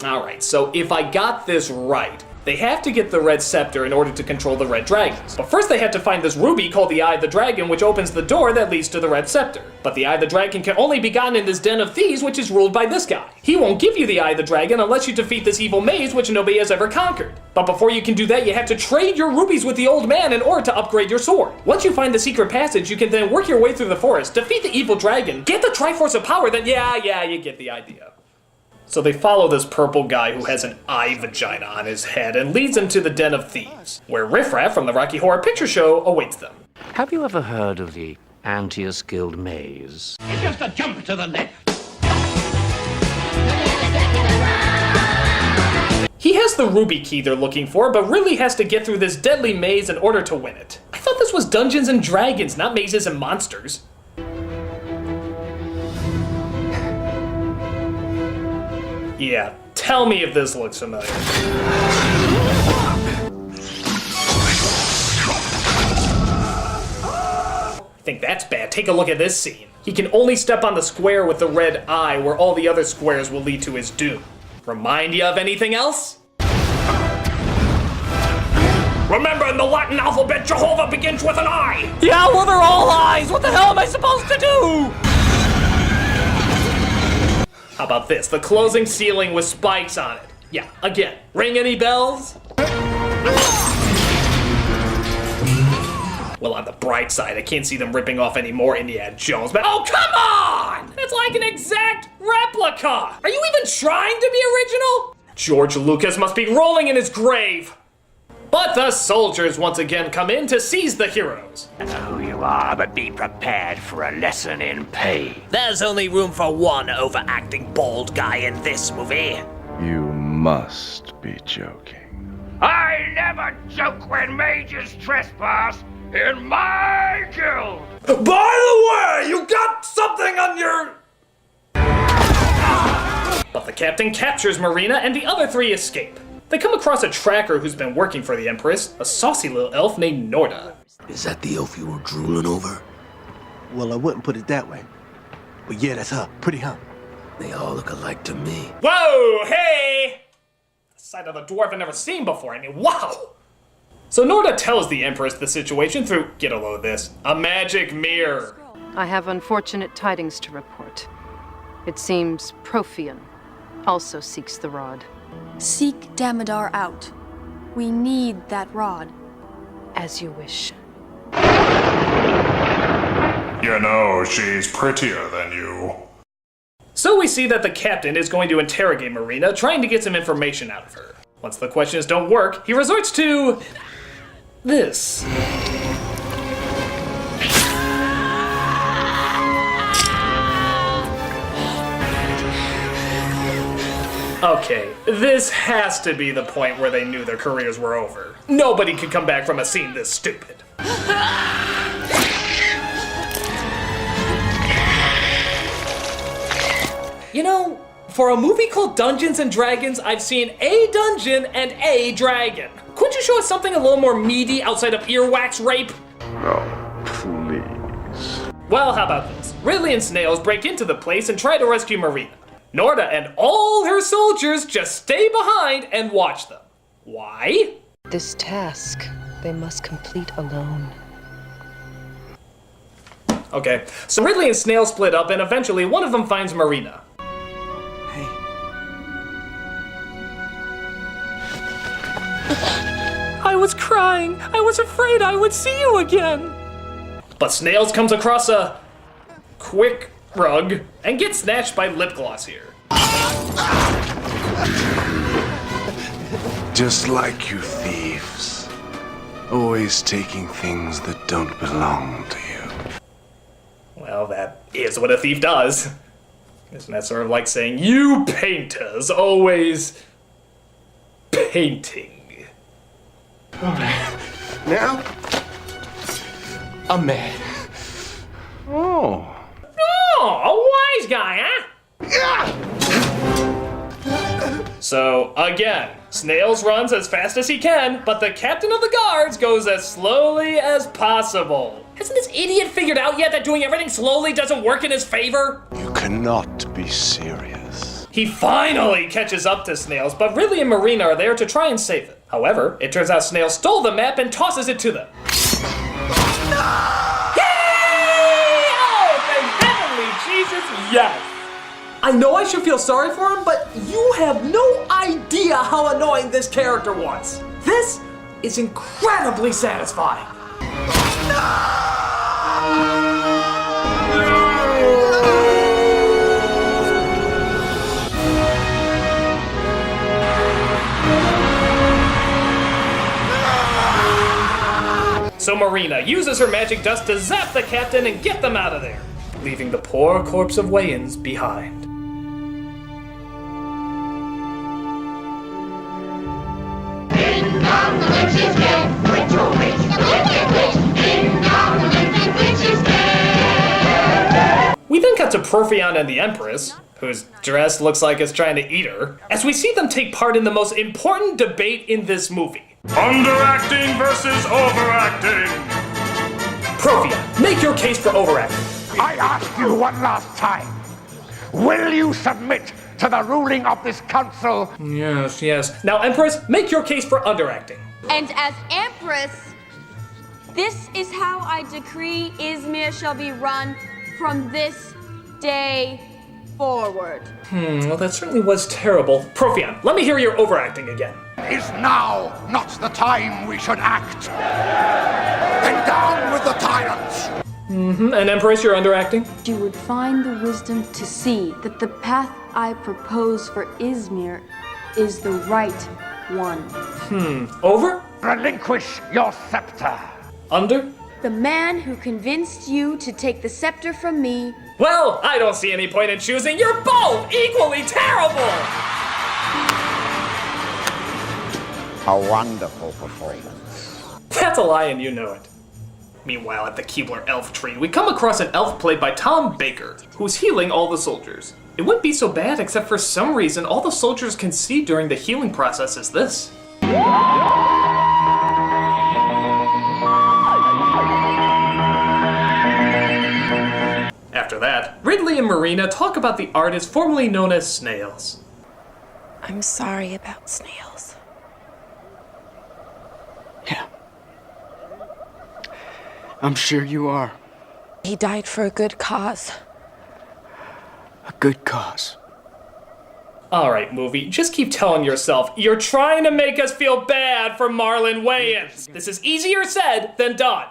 Alright, so if I got this right, they have to get the red scepter in order to control the red dragons. But first they have to find this ruby called the Eye of the Dragon, which opens the door that leads to the red scepter. But the Eye of the Dragon can only be gotten in this den of thieves, which is ruled by this guy. He won't give you the Eye of the Dragon unless you defeat this evil maze, which nobody has ever conquered. But before you can do that, you have to trade your rubies with the old man in order to upgrade your sword. Once you find the secret passage, you can then work your way through the forest, defeat the evil dragon, get the Triforce of Power, then yeah, you get the idea. So they follow this purple guy who has an eye vagina on his head and leads them to the Den of Thieves, where Riff Raff from the Rocky Horror Picture Show awaits them. Have you ever heard of the Antaeus Guild maze? It's just a jump to the left. He has the ruby key they're looking for, but really has to get through this deadly maze in order to win it. I thought this was Dungeons and Dragons, not mazes and monsters. Yeah, tell me if this looks familiar. I think that's bad. Take a look at this scene. He can only step on the square with the red eye, where all the other squares will lead to his doom. Remind you of anything else? Remember, in the Latin alphabet, Jehovah begins with an I. Yeah, well, they're all eyes. What the hell am I supposed to do? How about this? The closing ceiling with spikes on it. Yeah, again. Ring any bells? Well, on the bright side, I can't see them ripping off any more Indiana Jones, but oh, come on! It's like an exact replica! Are you even trying to be original? George Lucas must be rolling in his grave. But the soldiers once again come in to seize the heroes. I know who you are, but be prepared for a lesson in pain. There's only room for one overacting bald guy in this movie. You must be joking. I never joke when mages trespass in my guild. By the way, you got something on your... But the captain captures Marina and the other three escape. They come across a tracker who's been working for the Empress, a saucy little elf named Norda. Is that the elf you were drooling over? Well, I wouldn't put it that way. But yeah, that's her. Pretty, huh? They all look alike to me. Whoa, hey! The sight of the dwarf I've never seen before, I mean, wow! So Norda tells the Empress the situation through, get a load of this, a magic mirror. I have unfortunate tidings to report. It seems Profian also seeks the rod. Seek Damodar out. We need that rod. As you wish. You know, she's prettier than you. So we see that the captain is going to interrogate Marina, trying to get some information out of her. Once the questions don't work, he resorts to... this. Okay, this has to be the point where they knew their careers were over. Nobody could come back from a scene this stupid. You know, for a movie called Dungeons and Dragons, I've seen a dungeon and a dragon. Couldn't you show us something a little more meaty outside of earwax rape? Oh, please. Well, how about this? Ridley and Snails break into the place and try to rescue Marina. Norda and all her soldiers just stay behind and watch them. Why? This task they must complete alone. Okay, so Ridley and Snail split up and eventually one of them finds Marina. Hey. I was crying. I was afraid I would see you again. But Snails comes across a quick rug and gets snatched by lip gloss here. Just like you thieves. Always taking things that don't belong to you. Well, that is what a thief does. Isn't that sort of like saying, you painters always painting? Alright. Now, I'm mad. Oh. Oh, a wise guy, huh? So, again, Snails runs as fast as he can, but the captain of the guards goes as slowly as possible. Hasn't this idiot figured out yet that doing everything slowly doesn't work in his favor? You cannot be serious. He finally catches up to Snails, but Ridley and Marina are there to try and save it. However, it turns out Snails stole the map and tosses it to them. Oh, thank heavenly Jesus, yes! I know I should feel sorry for him, but you have no idea how annoying this character was. This is incredibly satisfying. So Marina uses her magic dust to zap the captain and get them out of there, leaving the poor corpse of Wayans behind. We then cut to Profion and the Empress, whose dress looks like it's trying to eat her, as we see them take part in the most important debate in this movie. Underacting versus overacting. Profion, make your case for overacting. I ask you one last time. Will you submit to the ruling of this council? Yes, yes. Now, Empress, make your case for underacting. And as Empress, this is how I decree Izmir shall be run from this day forward. Well, that certainly was terrible. Profion, let me hear your overacting again. Is now not the time we should act? Then down with the tyrants! And Empress, you're underacting? You would find the wisdom to see that the path I propose for Izmir is the right one. Over? Relinquish your scepter. Under? The man who convinced you to take the scepter from me. Well, I don't see any point in choosing. You're both equally terrible! A wonderful performance. That's a lie and you know it. Meanwhile, at the Keebler Elf Tree, we come across an elf played by Tom Baker, who's healing all the soldiers. It wouldn't be so bad, except for some reason all the soldiers can see during the healing process is this. After that, Ridley and Marina talk about the artist formerly known as Snails. I'm sorry about Snails. Yeah. I'm sure you are. He died for a good cause. A good cause. Alright, movie, just keep telling yourself, you're trying to make us feel bad for Marlon Wayans. This is easier said than done.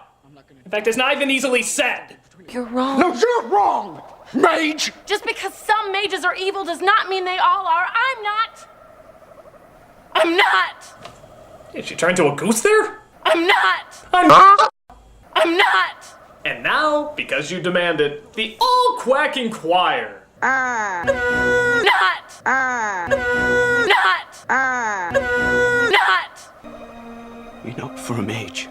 In fact, it's not even easily said. You're wrong. No, you're wrong! Mage! Just because some mages are evil does not mean they all are. I'm not. I'm not. Did she turn into a goose there? I'm not. I'm not. And now, because you demand it, the all-quacking choir. Not. You know, for a mage,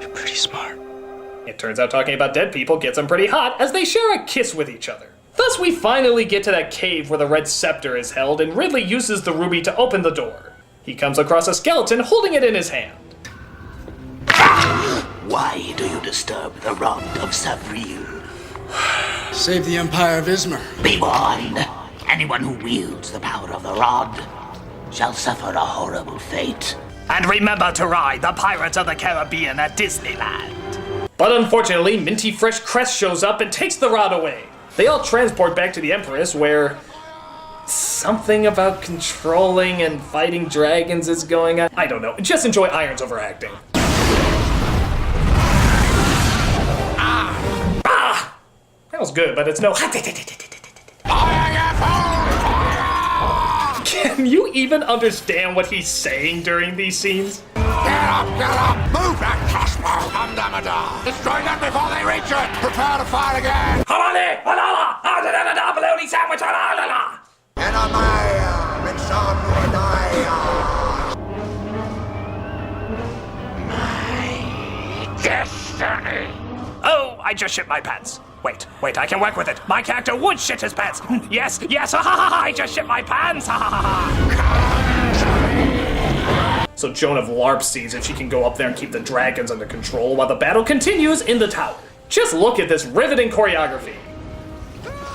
you're pretty smart. It turns out talking about dead people gets them pretty hot as they share a kiss with each other. Thus, we finally get to that cave where the red scepter is held, and Ridley uses the ruby to open the door. He comes across a skeleton holding it in his hand. Why do you disturb the rod of Savril? Save the Empire of Izmir. Be warned. Anyone who wields the power of the rod shall suffer a horrible fate. And remember to ride the Pirates of the Caribbean at Disneyland. But unfortunately, Minty Fresh Crest shows up and takes the rod away. They all transport back to the Empress, where something about controlling and fighting dragons is going on. I don't know. Just enjoy Iron's overacting. That was good, but it's no. Can you even understand what he's saying during these scenes? Get up! Move that crossbow! Come, Damodar! Destroy them before they reach it! Prepare to fire again! bologna sandwich Destiny! Oh, I just shit my pants. Wait, I can work with it. My character would shit his pants. Yes, I just shit my pants. So Joan of Larp sees if she can go up there and keep the dragons under control while the battle continues in the tower. Just look at this riveting choreography.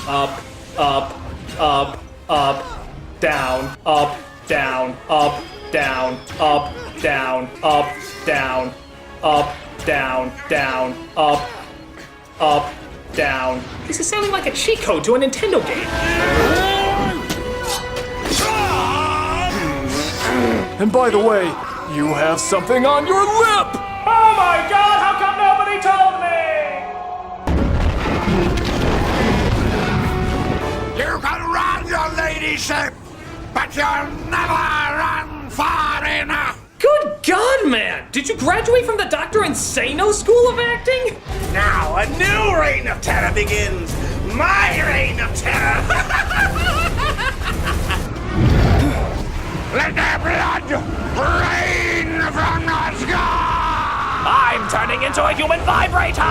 up, up, up, up, down, up, down, up, down, up, down, up, down, up, down, down, up, up, down. This is sounding like a cheat code to a Nintendo game. And by the way, you have something on your lip! Oh my god, how come nobody told me? You can run your ladyship, but you'll never run far enough! Good God, man! Did you graduate from the Dr. Insano School of Acting? Now a new reign of terror begins. My reign of terror. Let their blood rain from the sky! I'm turning into a human vibrator!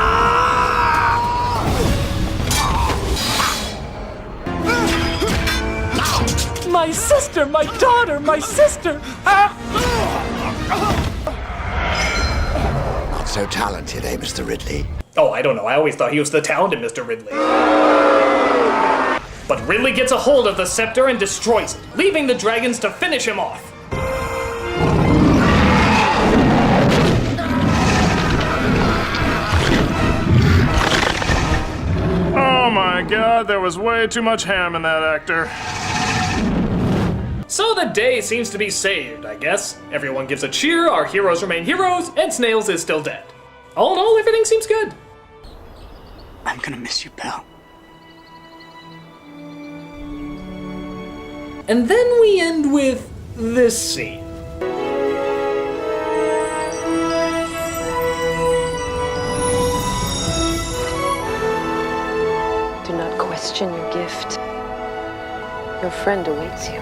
My sister, my daughter, my sister! Not so talented, eh, Mr. Ridley? Oh, I don't know. I always thought he was the talented Mr. Ridley. But Ridley gets a hold of the scepter and destroys it, leaving the dragons to finish him off. Oh my god, there was way too much ham in that actor. So the day seems to be saved, I guess. Everyone gives a cheer, our heroes remain heroes, and Snails is still dead. All in all, everything seems good. I'm gonna miss you, pal. And then we end with this scene. Do not question your gift. Your friend awaits you.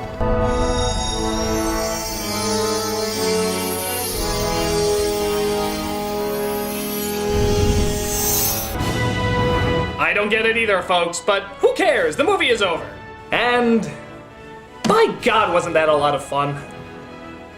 I don't get it either, folks, but who cares? The movie is over. And my God, wasn't that a lot of fun?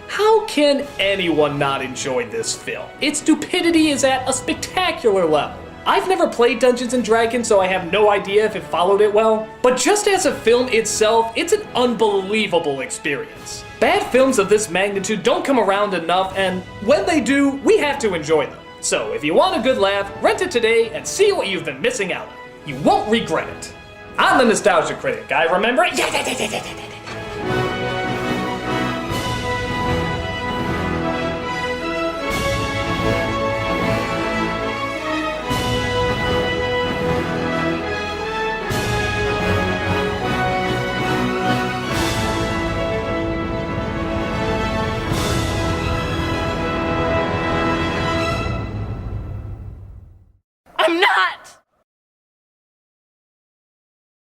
How can anyone not enjoy this film? Its stupidity is at a spectacular level. I've never played Dungeons & Dragons, so I have no idea if it followed it well, but just as a film itself, it's an unbelievable experience. Bad films of this magnitude don't come around enough, and when they do, we have to enjoy them. So if you want a good laugh, rent it today and see what you've been missing out on. You won't regret it. I'm the Nostalgia Critic, I remember it. I'm not!